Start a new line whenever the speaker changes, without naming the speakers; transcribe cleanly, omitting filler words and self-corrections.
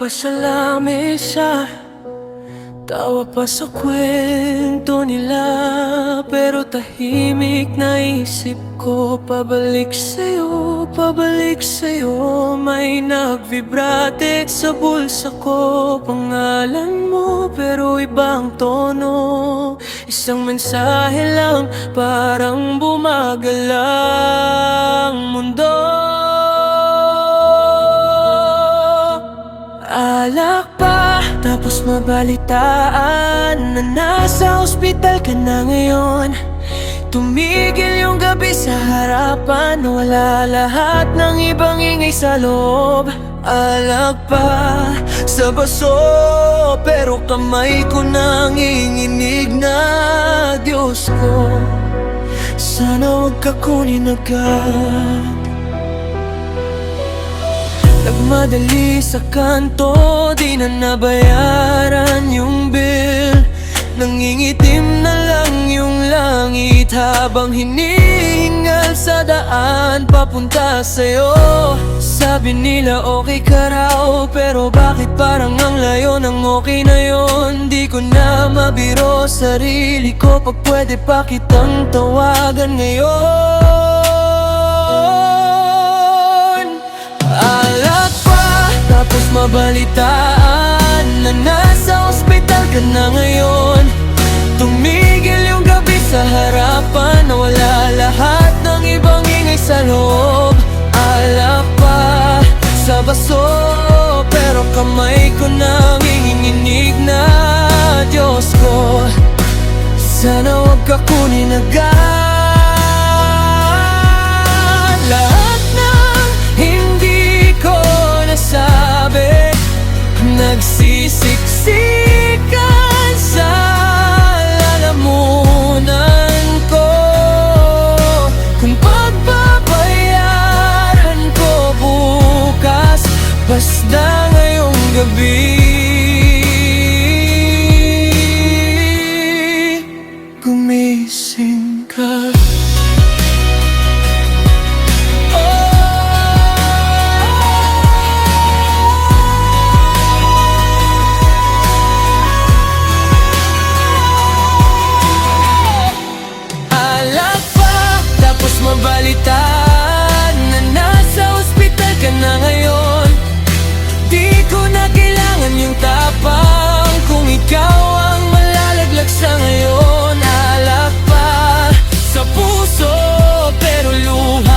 pa sa lamesa, tawa pa sa kwento nila. Pero tahimik na isip ko, pabalik sa'yo, pabalik sa'yo. May nagvibrate sa bulsa ko, pangalan mo pero ibang tono. Isang mensahe lang, parang bumagal ang mundo. Alak pa, tapos mabalitaan na nasa ospital ka na ngayon. Tumigil yung gabi sa harapan, wala lahat ng ibang ingay sa loob. Alak pa sa baso, pero kamay ko nanginginig na. Diyos ko, sana huwag ka kunin agad. Nagmadali sa kanto, di na nabayaran yung bill. Nangingitim na lang yung langit habang hinihingal sa daan papunta sa'yo. Sabi nila okay ka raw, pero bakit parang ang layo ng okay na yon? Di ko na mabiro sarili ko, pag pwede pa kitang tawagan ngayon. Alak pa, tapos mabalitaan na nasa ospital ka na ngayon. Tumigil yung gabi sa harapan, na wala lahat ng ibang ingay sa loob. Alak pa sa baso, pero kamay ko nanginginig na. Diyos ko, sana huwag ka kunin agad. Lahat ng hindi ko nasabi, nagsisiksikan sa lalamunan ko. Kung pagbabayaran ko bukas, basta ngayong gabi gumising ka. Mabalitaan na nasa ospital ka na ngayon. Di ko na kailangan yung tapang kung ikaw ang malalaglag sa ngayon. Alak pa sa puso, pero luha